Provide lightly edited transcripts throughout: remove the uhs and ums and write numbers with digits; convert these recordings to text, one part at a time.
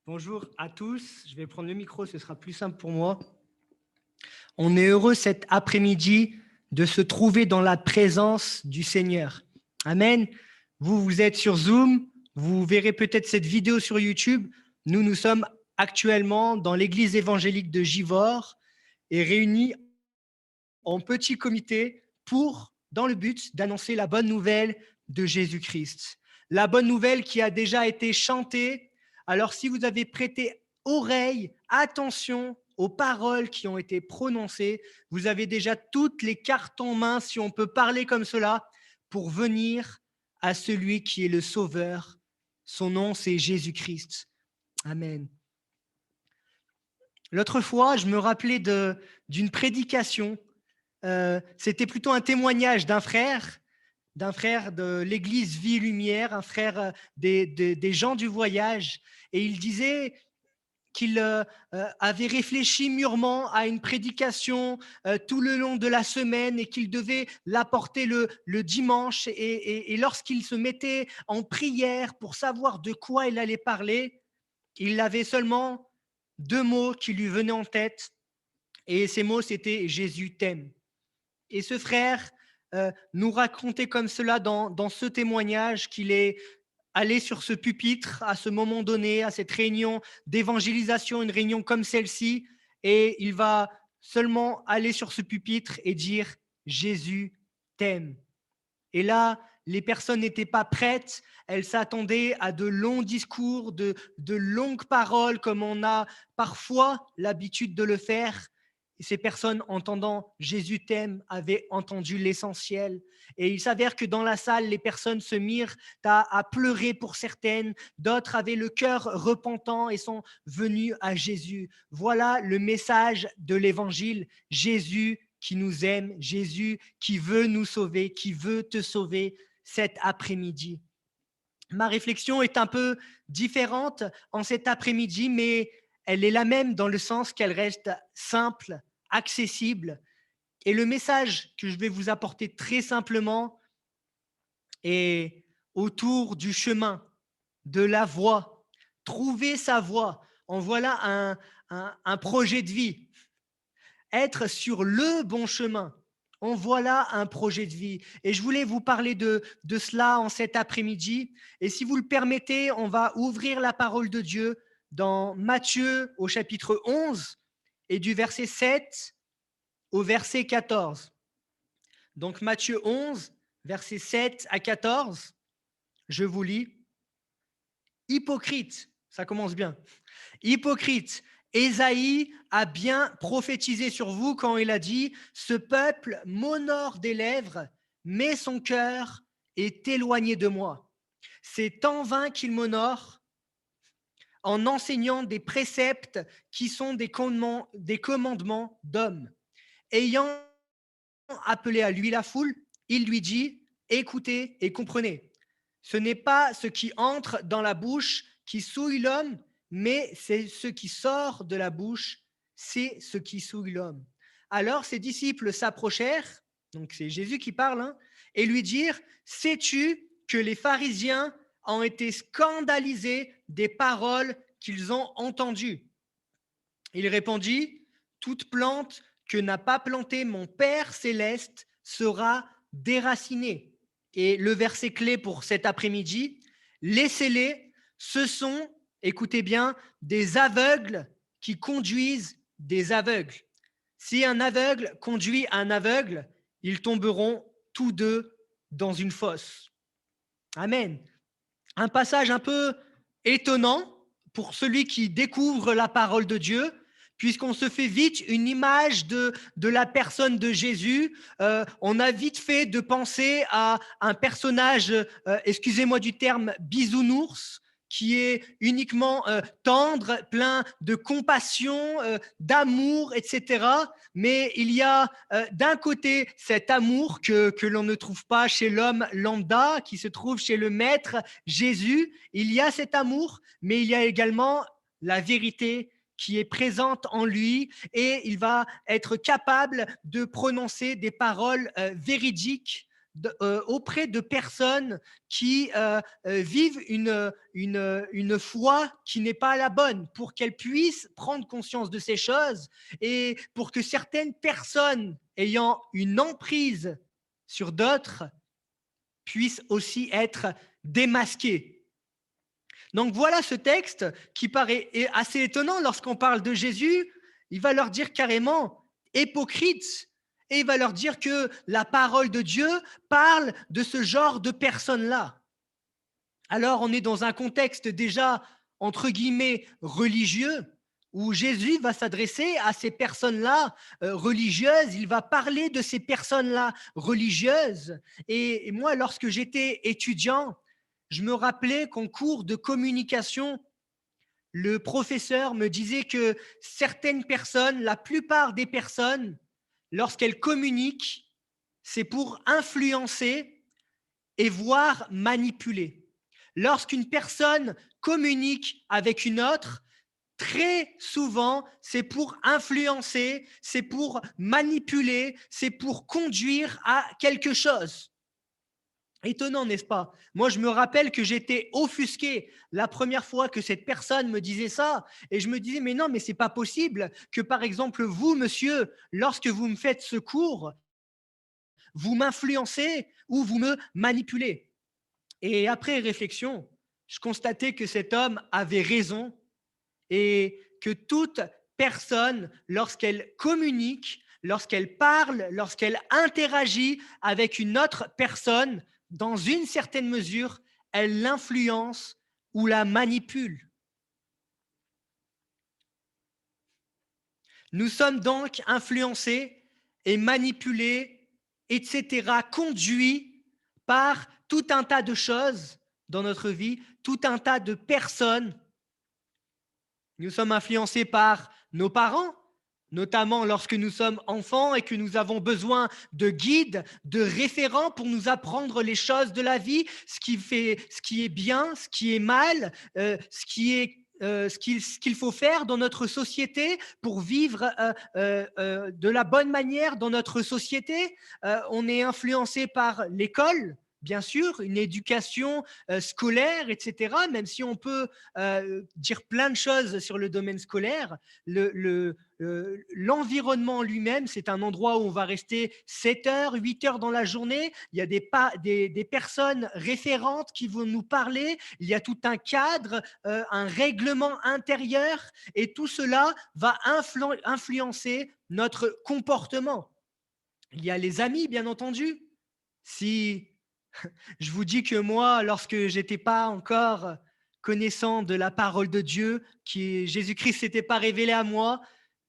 Bonjour à tous, je vais prendre le micro, ce sera plus simple pour moi. On est heureux cet après-midi de se trouver dans la présence du Seigneur. Amen. Vous êtes sur Zoom, vous verrez peut-être cette vidéo sur YouTube. Nous sommes actuellement dans l'église évangélique de Givors et réunis en petit comité dans le but d'annoncer la bonne nouvelle de Jésus-Christ. La bonne nouvelle qui a déjà été chantée. Alors, si vous avez prêté oreille, attention aux paroles qui ont été prononcées, vous avez déjà toutes les cartes en main, si on peut parler comme cela, pour venir à celui qui est le Sauveur. Son nom, c'est Jésus-Christ. Amen. L'autre fois, je me rappelais d'une prédication. C'était plutôt un témoignage d'un frère de l'église Vie et Lumière, un frère des gens du voyage. Et il disait qu'il avait réfléchi mûrement à une prédication tout le long de la semaine et qu'il devait l'apporter le dimanche. Et lorsqu'il se mettait en prière pour savoir de quoi il allait parler, il avait seulement 2 mots qui lui venaient en tête. Et ces mots, c'était « Jésus t'aime ». Et ce frère nous racontait comme cela dans ce témoignage qu'il est allé sur ce pupitre à ce moment donné, à cette réunion d'évangélisation, une réunion comme celle-ci, et il va seulement aller sur ce pupitre et dire « Jésus t'aime ». Et là, les personnes n'étaient pas prêtes, elles s'attendaient à de longs discours, de longues paroles, comme on a parfois l'habitude de le faire. Et ces personnes, entendant Jésus t'aime, avaient entendu l'essentiel. Et il s'avère que dans la salle, les personnes se mirent à pleurer pour certaines, d'autres avaient le cœur repentant et sont venues à Jésus. Voilà le message de l'évangile. Jésus qui nous aime, Jésus qui veut nous sauver, qui veut te sauver cet après-midi. Ma réflexion est un peu différente en cet après-midi, mais elle est la même dans le sens qu'elle reste simple, accessible. Et le message que je vais vous apporter très simplement est autour du chemin, de la voie. Trouver sa voie. En voilà un projet de vie. Être sur le bon chemin. En voilà un projet de vie. Et je voulais vous parler de cela en cet après-midi. Et si vous le permettez, on va ouvrir la parole de Dieu dans Matthieu au chapitre 11 et du verset 7 au verset 14. Donc Matthieu 11, verset 7 à 14, je vous lis. Hypocrite, ça commence bien. Hypocrite, Ésaïe a bien prophétisé sur vous quand il a dit « Ce peuple m'honore des lèvres, mais son cœur est éloigné de moi. C'est en vain qu'il m'honore en enseignant des préceptes qui sont des commandements d'hommes. Ayant appelé à lui la foule, il lui dit « Écoutez et comprenez. Ce n'est pas ce qui entre dans la bouche qui souille l'homme, mais c'est ce qui sort de la bouche, c'est ce qui souille l'homme. » Alors ses disciples s'approchèrent, donc c'est Jésus qui parle, et lui dirent « Sais-tu que les pharisiens ont été scandalisés des paroles qu'ils ont entendues ?» Il répondit « Toute plante que n'a pas plantée mon Père céleste sera déracinée. » Et le verset clé pour cet après-midi, laissez-les, ce sont, écoutez bien, des aveugles qui conduisent des aveugles. Si un aveugle conduit un aveugle, ils tomberont tous deux dans une fosse. Amen. Un passage un peu étonnant pour celui qui découvre la parole de Dieu, puisqu'on se fait vite une image de la personne de Jésus. On a vite fait de penser à un personnage, excusez-moi du terme, bisounours, qui est uniquement tendre, plein de compassion, d'amour, etc. Mais il y a d'un côté cet amour que l'on ne trouve pas chez l'homme lambda, qui se trouve chez le Maître Jésus. Il y a cet amour, mais il y a également la vérité qui est présente en lui, et il va être capable de prononcer des paroles véridiques auprès de personnes qui vivent une foi qui n'est pas la bonne, pour qu'elles puissent prendre conscience de ces choses et pour que certaines personnes ayant une emprise sur d'autres puissent aussi être démasquées. Donc voilà ce texte qui paraît assez étonnant lorsqu'on parle de Jésus. Il va leur dire carrément hypocrite et il va leur dire que la parole de Dieu parle de ce genre de personnes-là. Alors on est dans un contexte déjà entre guillemets religieux où Jésus va s'adresser à ces personnes-là religieuses, il va parler de ces personnes-là religieuses. Et moi, lorsque j'étais étudiant, je me rappelais qu'en cours de communication, le professeur me disait que certaines personnes, la plupart des personnes, lorsqu'elles communiquent, c'est pour influencer et voire manipuler. Lorsqu'une personne communique avec une autre, très souvent, c'est pour influencer, c'est pour manipuler, c'est pour conduire à quelque chose. Étonnant, n'est-ce pas? Moi, je me rappelle que j'étais offusqué la première fois que cette personne me disait ça et je me disais, mais non, mais c'est pas possible que, par exemple, vous, monsieur, lorsque vous me faites ce cours, vous m'influencez ou vous me manipulez. Et après réflexion, je constatais que cet homme avait raison et que toute personne, lorsqu'elle communique, lorsqu'elle parle, lorsqu'elle interagit avec une autre personne, dans une certaine mesure, elle l'influence ou la manipule. Nous sommes donc influencés et manipulés, etc., conduits par tout un tas de choses dans notre vie, tout un tas de personnes. Nous sommes influencés par nos parents, notamment lorsque nous sommes enfants et que nous avons besoin de guides, de référents pour nous apprendre les choses de la vie, ce qui est bien, ce qui est mal, ce qu'il faut faire dans notre société pour vivre de la bonne manière dans notre société. On est influencé par l'école, bien sûr, une éducation scolaire, etc. Même si on peut dire plein de choses sur le domaine scolaire, l'environnement lui-même, c'est un endroit où on va rester 7 heures, 8 heures dans la journée. Il y a des personnes référentes qui vont nous parler. Il y a tout un cadre, un règlement intérieur et tout cela va influencer notre comportement. Il y a les amis, bien entendu. Si je vous dis que moi, lorsque j'étais pas encore connaissant de la parole de Dieu, qui Jésus-Christ s'était pas révélé à moi,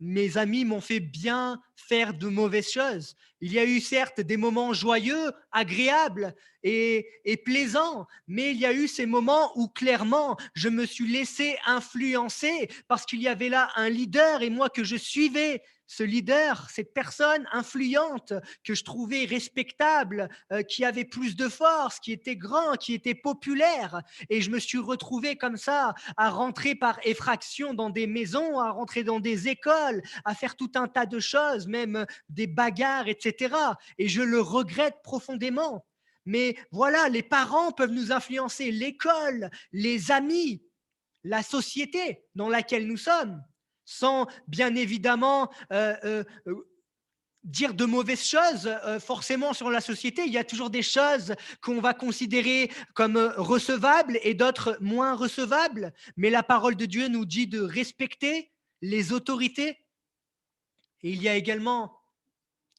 mes amis m'ont fait bien faire de mauvaises choses. Il y a eu certes des moments joyeux, agréables et plaisants, mais il y a eu ces moments où clairement je me suis laissé influencer parce qu'il y avait là un leader et moi que je suivais ce leader, cette personne influente que je trouvais respectable, qui avait plus de force, qui était grand, qui était populaire. Et je me suis retrouvé comme ça à rentrer par effraction dans des maisons, à rentrer dans des écoles, à faire tout un tas de choses, même des bagarres, etc. Et je le regrette profondément. Mais voilà, les parents peuvent nous influencer, l'école, les amis, la société dans laquelle nous sommes, sans bien évidemment dire de mauvaises choses forcément sur la société. Il y a toujours des choses qu'on va considérer comme recevables et d'autres moins recevables. Mais la parole de Dieu nous dit de respecter les autorités. Et il y a également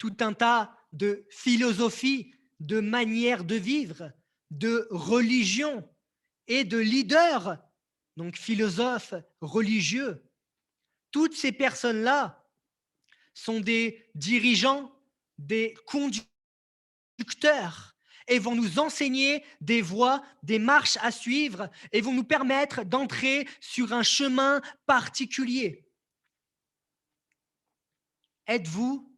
tout un tas de philosophies, de manières de vivre, de religions et de leaders, donc philosophes religieux. Toutes ces personnes-là sont des dirigeants, des conducteurs et vont nous enseigner des voies, des marches à suivre et vont nous permettre d'entrer sur un chemin particulier. Êtes-vous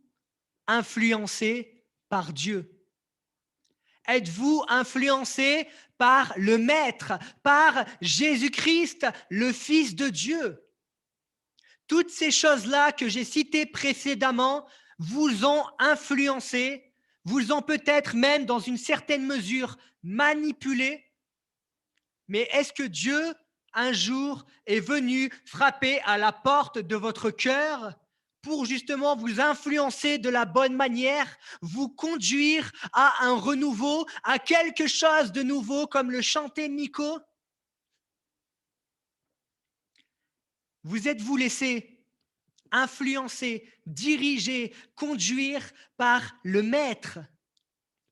influencé par Dieu? Êtes-vous influencé par le Maître, par Jésus-Christ, le Fils de Dieu? Toutes ces choses-là que j'ai citées précédemment vous ont influencé, vous ont peut-être même dans une certaine mesure manipulé, mais est-ce que Dieu, un jour, est venu frapper à la porte de votre cœur pour justement vous influencer de la bonne manière, vous conduire à un renouveau, à quelque chose de nouveau, comme le chantait Miko? Vous êtes-vous laissé influencer, diriger, conduire par le Maître,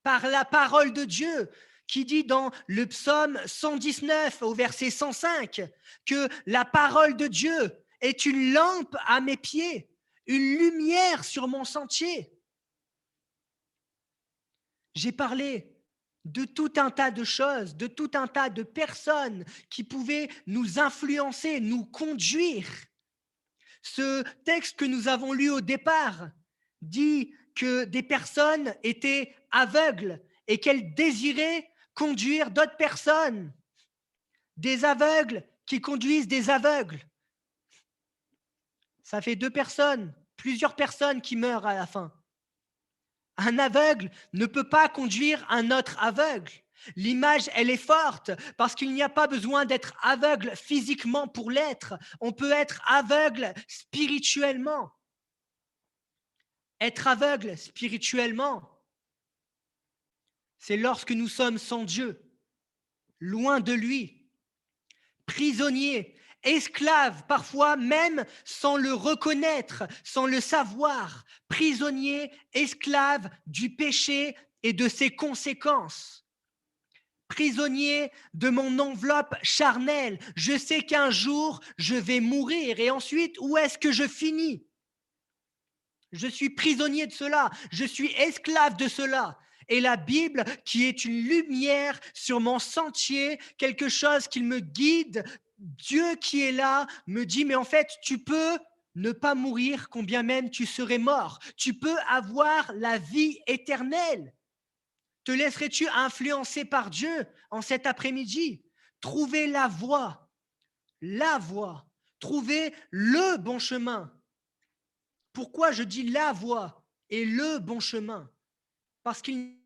par la parole de Dieu, qui dit dans le psaume 119 au verset 105 que la parole de Dieu est une lampe à mes pieds, une lumière sur mon sentier. J'ai parlé de tout un tas de choses, de tout un tas de personnes qui pouvaient nous influencer, nous conduire. Ce texte que nous avons lu au départ dit que des personnes étaient aveugles et qu'elles désiraient conduire d'autres personnes. Des aveugles qui conduisent des aveugles. Ça fait deux personnes, plusieurs personnes qui meurent à la fin. Un aveugle ne peut pas conduire un autre aveugle. L'image, elle est forte parce qu'il n'y a pas besoin d'être aveugle physiquement pour l'être. On peut être aveugle spirituellement. Être aveugle spirituellement, c'est lorsque nous sommes sans Dieu, loin de lui, prisonniers, esclaves, parfois même sans le reconnaître, sans le savoir, prisonniers, esclaves du péché et de ses conséquences. Prisonnier de mon enveloppe charnelle, je sais qu'un jour je vais mourir et ensuite où est-ce que je finis? Je suis prisonnier de cela, je suis esclave de cela. Et la Bible, qui est une lumière sur mon sentier, quelque chose qui me guide, Dieu qui est là, me dit, mais en fait, tu peux ne pas mourir, combien même tu serais mort. Tu peux avoir la vie éternelle. Te laisserais-tu influencer par Dieu en cet après-midi? Trouver la voie, trouver le bon chemin. Pourquoi je dis la voie et le bon chemin? Parce qu'il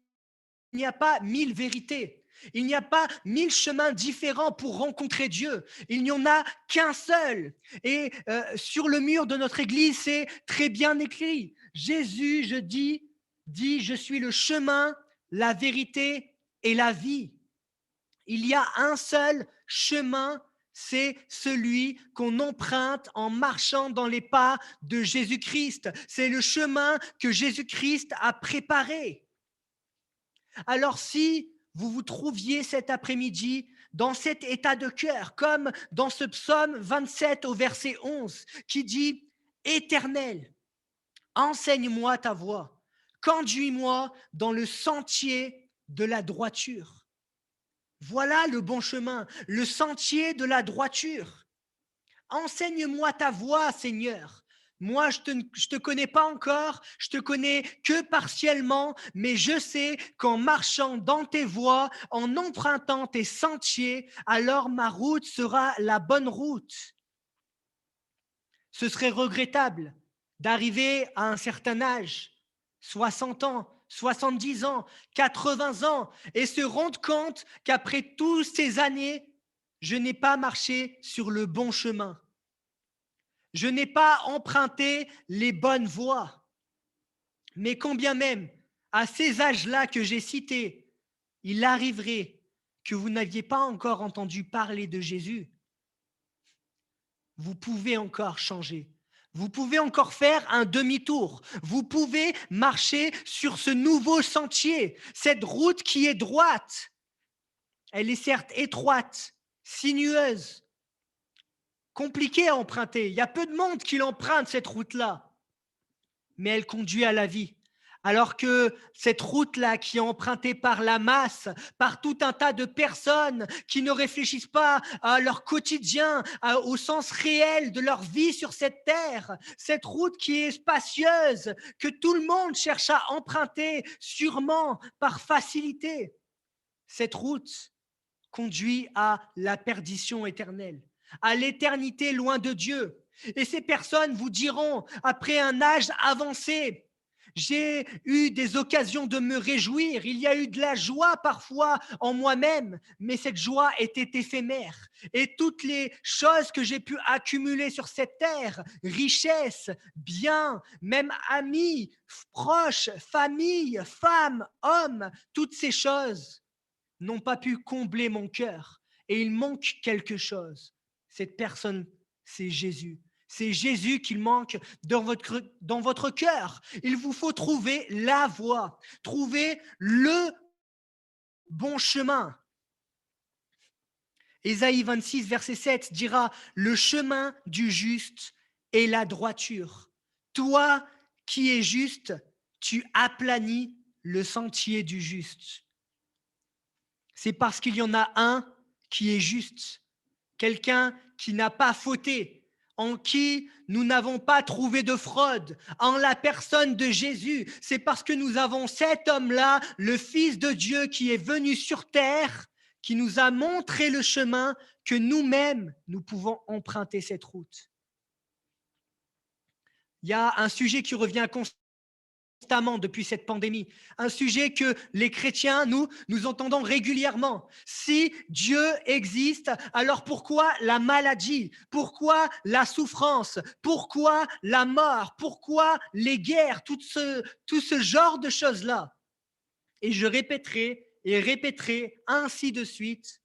n'y a pas 1000 vérités. Il n'y a pas 1000 chemins différents pour rencontrer Dieu. Il n'y en a qu'un seul. Et sur le mur de notre église, c'est très bien écrit. Jésus, dit, je suis le chemin, la vérité et la vie. Il y a un seul chemin, c'est celui qu'on emprunte en marchant dans les pas de Jésus-Christ. C'est le chemin que Jésus-Christ a préparé. Alors si vous vous trouviez cet après-midi dans cet état de cœur, comme dans ce psaume 27 au verset 11, qui dit « Éternel, enseigne-moi ta voie, conduis-moi dans le sentier de la droiture. » Voilà le bon chemin, le sentier de la droiture. Enseigne-moi ta voie, Seigneur. Moi, je te connais pas encore, je te connais que partiellement, mais je sais qu'en marchant dans tes voies, en empruntant tes sentiers, alors ma route sera la bonne route. Ce serait regrettable d'arriver à un certain âge, 60 ans, 70 ans, 80 ans, et se rendre compte qu'après toutes ces années, je n'ai pas marché sur le bon chemin. Je n'ai pas emprunté les bonnes voies. Mais combien même, à ces âges-là que j'ai cités, il arriverait que vous n'aviez pas encore entendu parler de Jésus. Vous pouvez encore changer. Vous pouvez encore faire un demi-tour. Vous pouvez marcher sur ce nouveau sentier, cette route qui est droite. Elle est certes étroite, sinueuse, compliquée à emprunter. Il y a peu de monde qui l'emprunte, cette route-là. Mais elle conduit à la vie. Alors que cette route-là qui est empruntée par la masse, par tout un tas de personnes qui ne réfléchissent pas à leur quotidien, au sens réel de leur vie sur cette terre, cette route qui est spacieuse, que tout le monde cherche à emprunter sûrement par facilité, cette route conduit à la perdition éternelle, à l'éternité loin de Dieu. Et ces personnes vous diront, après un âge avancé, J'ai eu des occasions de me réjouir. Il y a eu de la joie parfois en moi-même, mais cette joie était éphémère. Et toutes les choses que j'ai pu accumuler sur cette terre, richesses, biens, même amis, proches, famille, femmes, hommes, toutes ces choses n'ont pas pu combler mon cœur. Et il manque quelque chose. Cette personne, c'est Jésus. C'est Jésus qu'il manque dans votre cœur. Il vous faut trouver la voie, trouver le bon chemin. Ésaïe 26, verset 7 dira, le chemin du juste est la droiture. Toi qui es juste, tu aplanis le sentier du juste. C'est parce qu'il y en a un qui est juste, quelqu'un qui n'a pas fauté, en qui nous n'avons pas trouvé de fraude, en la personne de Jésus. C'est parce que nous avons cet homme-là, le Fils de Dieu qui est venu sur terre, qui nous a montré le chemin, que nous-mêmes, nous pouvons emprunter cette route. Il y a un sujet qui revient constamment depuis cette pandémie, un sujet que les chrétiens, nous entendons régulièrement. Si Dieu existe, alors pourquoi la maladie? Pourquoi la souffrance? Pourquoi la mort? Pourquoi les guerres? Tout ce genre de choses-là. Et je répéterai et répéterai ainsi de suite.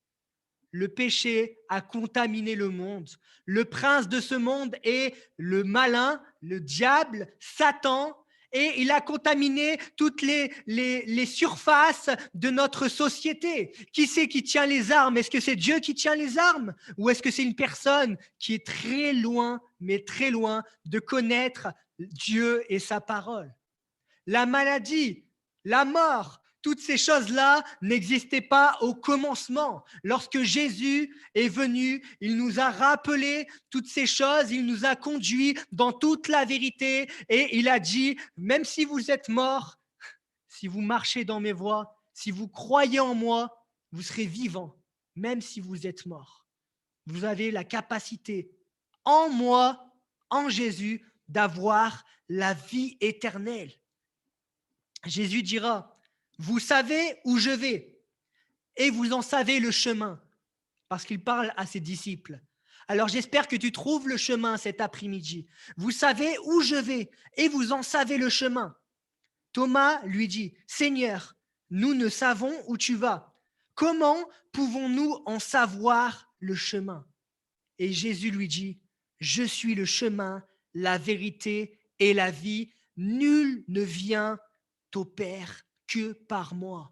Le péché a contaminé le monde. Le prince de ce monde est le malin, le diable, Satan, et il a contaminé toutes les surfaces de notre société. Qui c'est qui tient les armes? Est-ce que c'est Dieu qui tient les armes? Ou est-ce que c'est une personne qui est très loin, mais très loin de connaître Dieu et sa parole? La maladie, la mort, toutes ces choses-là n'existaient pas au commencement. Lorsque Jésus est venu, il nous a rappelé toutes ces choses, il nous a conduits dans toute la vérité et il a dit, même si vous êtes morts, si vous marchez dans mes voies, si vous croyez en moi, vous serez vivants, même si vous êtes morts. Vous avez la capacité en moi, en Jésus, d'avoir la vie éternelle. Jésus dira, vous savez où je vais et vous en savez le chemin, parce qu'il parle à ses disciples. Alors j'espère que tu trouves le chemin cet après-midi. Vous savez où je vais et vous en savez le chemin. Thomas lui dit, Seigneur, nous ne savons où tu vas. Comment pouvons-nous en savoir le chemin? Et Jésus lui dit, je suis le chemin, la vérité et la vie. Nul ne vient au Père que par moi.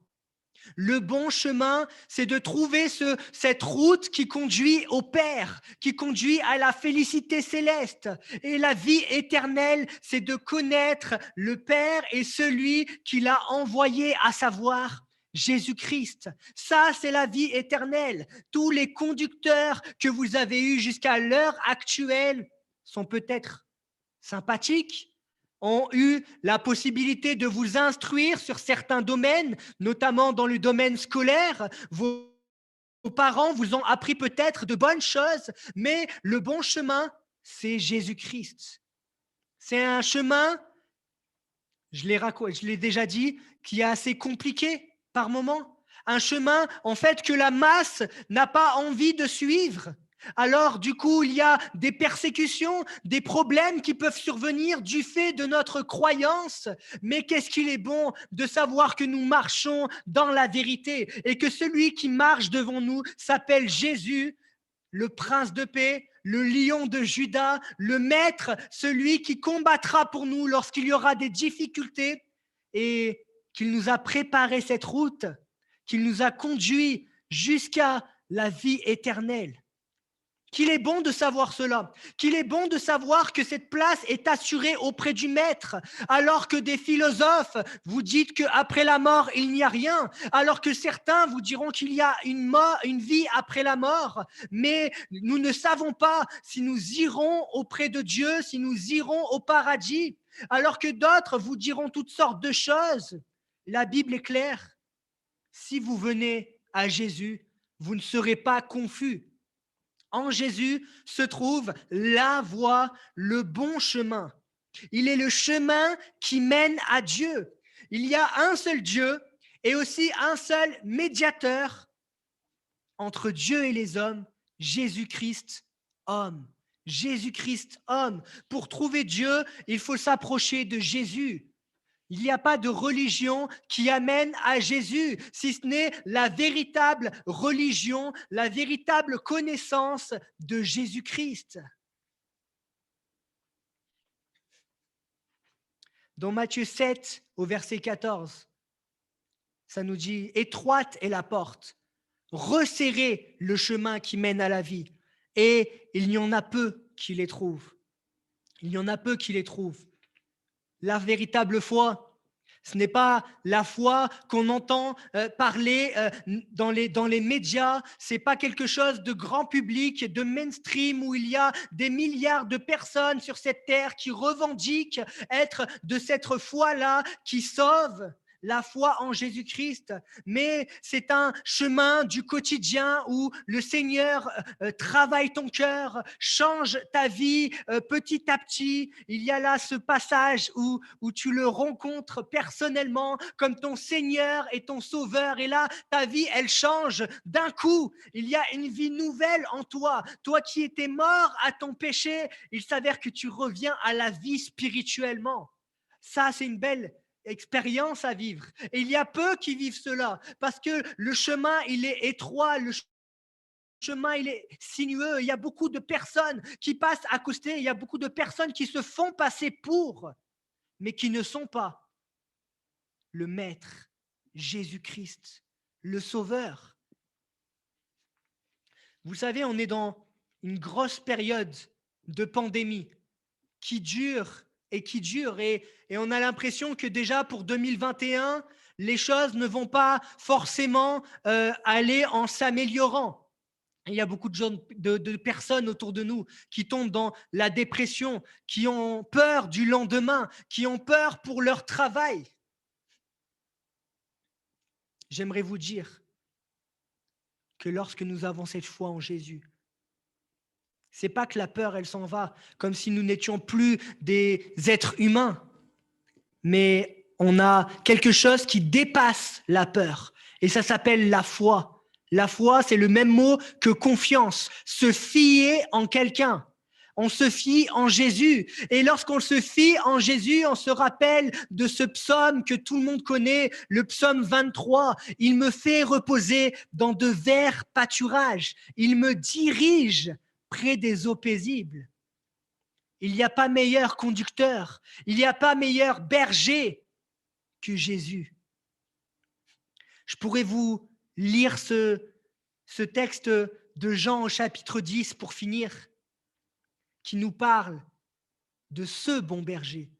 Le bon chemin, c'est de trouver cette route qui conduit au Père, qui conduit à la félicité céleste. Et la vie éternelle, c'est de connaître le Père et celui qui l'a envoyé, à savoir Jésus-Christ. Ça, c'est la vie éternelle. Tous les conducteurs que vous avez eus jusqu'à l'heure actuelle sont peut-être sympathiques, ont eu la possibilité de vous instruire sur certains domaines, notamment dans le domaine scolaire. Vos parents vous ont appris peut-être de bonnes choses, mais le bon chemin, c'est Jésus-Christ. C'est un chemin, je l'ai déjà dit, qui est assez compliqué par moments. Un chemin, en fait, que la masse n'a pas envie de suivre. Alors, du coup, il y a des persécutions, des problèmes qui peuvent survenir du fait de notre croyance. Mais qu'est-ce qu'il est bon de savoir que nous marchons dans la vérité et que celui qui marche devant nous s'appelle Jésus, le prince de paix, le lion de Juda, le maître, celui qui combattra pour nous lorsqu'il y aura des difficultés et qu'il nous a préparé cette route, qu'il nous a conduits jusqu'à la vie éternelle. Qu'il est bon de savoir cela, qu'il est bon de savoir que cette place est assurée auprès du Maître, alors que des philosophes vous dites qu'après la mort, il n'y a rien, alors que certains vous diront qu'il y a une vie après la mort, mais nous ne savons pas si nous irons auprès de Dieu, si nous irons au paradis, alors que d'autres vous diront toutes sortes de choses. La Bible est claire. Si vous venez à Jésus, vous ne serez pas confus. En Jésus se trouve la voie, le bon chemin. Il est le chemin qui mène à Dieu. Il y a un seul Dieu et aussi un seul médiateur entre Dieu et les hommes, Jésus-Christ, homme. Jésus-Christ, homme. Pour trouver Dieu, il faut s'approcher de Jésus. Il n'y a pas de religion qui amène à Jésus, si ce n'est la véritable religion, la véritable connaissance de Jésus-Christ. Dans Matthieu 7, au verset 14, ça nous dit « Étroite est la porte, resserrez le chemin qui mène à la vie, et il y en a peu qui les trouvent. » Il y en a peu qui les trouvent. La véritable foi, ce n'est pas la foi qu'on entend parler dans les médias, ce n'est pas quelque chose de grand public, de mainstream, où il y a des milliards de personnes sur cette terre qui revendiquent être de cette foi-là qui sauve. La foi en Jésus-Christ, mais c'est un chemin du quotidien où le Seigneur travaille ton cœur, change ta vie petit à petit. Il y a là ce passage où tu le rencontres personnellement comme ton Seigneur et ton Sauveur, et là, ta vie, elle change d'un coup. Il y a une vie nouvelle en toi. Toi qui étais mort à ton péché, il s'avère que tu reviens à la vie spirituellement. Ça, c'est une belle expérience à vivre. Et il y a peu qui vivent cela parce que le chemin, il est étroit, le chemin, il est sinueux. Il y a beaucoup de personnes qui passent à côté, il y a beaucoup de personnes qui se font passer pour, mais qui ne sont pas le Maître, Jésus-Christ, le Sauveur. Vous savez, on est dans une grosse période de pandémie qui dure et on a l'impression que déjà pour 2021, les choses ne vont pas forcément aller en s'améliorant. Il y a beaucoup de personnes autour de nous qui tombent dans la dépression, qui ont peur du lendemain, qui ont peur pour leur travail. J'aimerais vous dire que lorsque nous avons cette foi en Jésus, c'est pas que la peur, elle s'en va, comme si nous n'étions plus des êtres humains, mais on a quelque chose qui dépasse la peur, et ça s'appelle la foi. La foi, c'est le même mot que confiance, se fier en quelqu'un. On se fie en Jésus. Et lorsqu'on se fie en Jésus, on se rappelle de ce psaume que tout le monde connaît, le psaume 23. Il me fait reposer dans de verts pâturages. Il me dirige près des eaux paisibles. Il n'y a pas meilleur conducteur, il n'y a pas meilleur berger que Jésus. Je pourrais vous lire ce texte de Jean au chapitre 10 pour finir, qui nous parle de ce bon berger.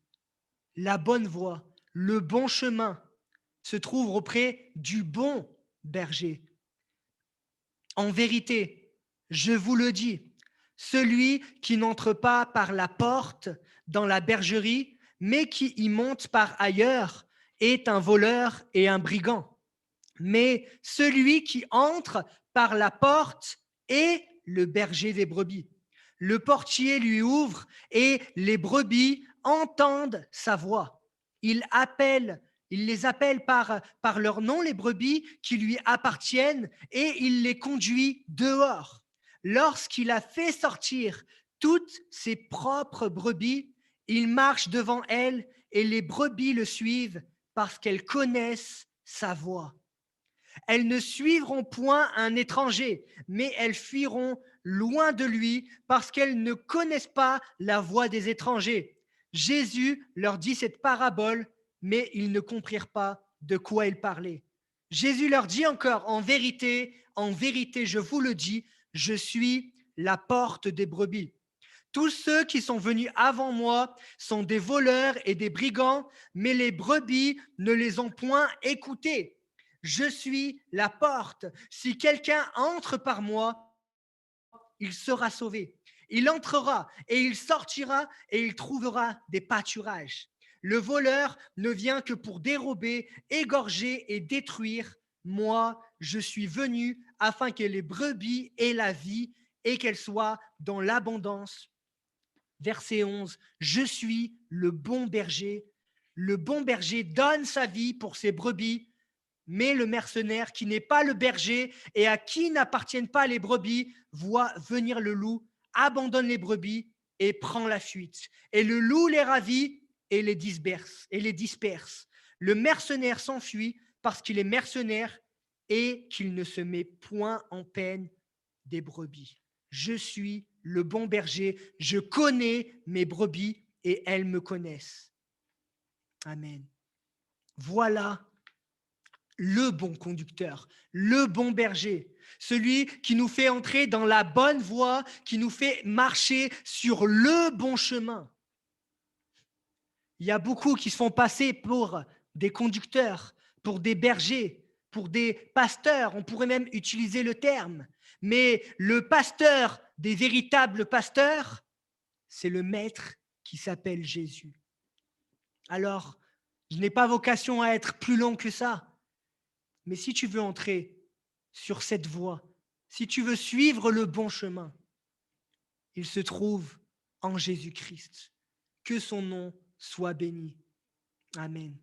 La bonne voie, le bon chemin se trouve auprès du bon berger. En vérité, je vous le dis, celui qui n'entre pas par la porte dans la bergerie, mais qui y monte par ailleurs, est un voleur et un brigand. Mais celui qui entre par la porte est le berger des brebis. Le portier lui ouvre et les brebis entendent sa voix. Il les appelle par leur nom, les brebis qui lui appartiennent, et il les conduit dehors. Lorsqu'il a fait sortir toutes ses propres brebis, il marche devant elles et les brebis le suivent parce qu'elles connaissent sa voix. Elles ne suivront point un étranger, mais elles fuiront loin de lui parce qu'elles ne connaissent pas la voix des étrangers. Jésus leur dit cette parabole, mais ils ne comprirent pas de quoi il parlait. Jésus leur dit encore, en vérité, je vous le dis, je suis la porte des brebis. Tous ceux qui sont venus avant moi sont des voleurs et des brigands, mais les brebis ne les ont point écoutés. Je suis la porte. Si quelqu'un entre par moi, il sera sauvé. Il entrera et il sortira et il trouvera des pâturages. Le voleur ne vient que pour dérober, égorger et détruire. Moi, je suis venu afin que les brebis aient la vie et qu'elles soient dans l'abondance. Verset 11, je suis le bon berger. Le bon berger donne sa vie pour ses brebis, mais le mercenaire qui n'est pas le berger et à qui n'appartiennent pas les brebis voit venir le loup, abandonne les brebis et prend la fuite. Et le loup les ravit et les disperse. Le mercenaire s'enfuit parce qu'il est mercenaire et qu'il ne se met point en peine des brebis. Je suis le bon berger, je connais mes brebis et elles me connaissent. Amen. Voilà le bon conducteur, le bon berger, celui qui nous fait entrer dans la bonne voie, qui nous fait marcher sur le bon chemin. Il y a beaucoup qui se font passer pour des conducteurs, pour des bergers, pour des pasteurs, on pourrait même utiliser le terme. Mais le pasteur des véritables pasteurs, c'est le maître qui s'appelle Jésus. Alors, je n'ai pas vocation à être plus long que ça. Mais si tu veux entrer sur cette voie, si tu veux suivre le bon chemin, il se trouve en Jésus-Christ. Que son nom soit béni. Amen.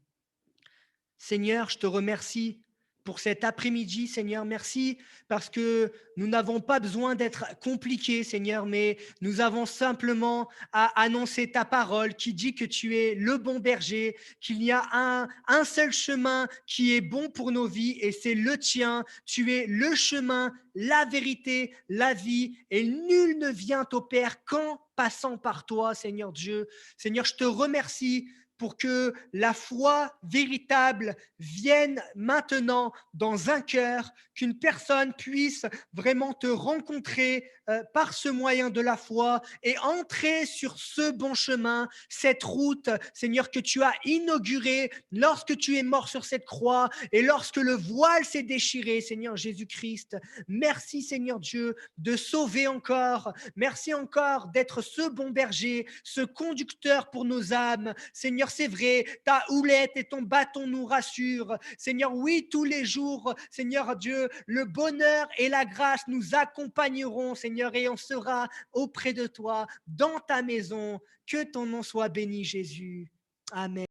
Seigneur, je te remercie pour cet après-midi, Seigneur. Merci parce que nous n'avons pas besoin d'être compliqués, Seigneur, mais nous avons simplement à annoncer ta parole qui dit que tu es le bon berger, qu'il y a un seul chemin qui est bon pour nos vies et c'est le tien. Tu es le chemin, la vérité, la vie et nul ne vient au Père qu'en passant par toi, Seigneur Dieu. Seigneur, je te remercie pour que la foi véritable vienne maintenant dans un cœur, qu'une personne puisse vraiment te rencontrer par ce moyen de la foi et entrer sur ce bon chemin, cette route, Seigneur, que tu as inaugurée lorsque tu es mort sur cette croix et lorsque le voile s'est déchiré, Seigneur Jésus-Christ. Merci, Seigneur Dieu, de sauver encore. Merci encore d'être ce bon berger, ce conducteur pour nos âmes. Seigneur, c'est vrai, ta houlette et ton bâton nous rassurent. Seigneur, oui, tous les jours, Seigneur Dieu, le bonheur et la grâce nous accompagneront, Seigneur, et on sera auprès de toi, dans ta maison. Que ton nom soit béni, Jésus. Amen.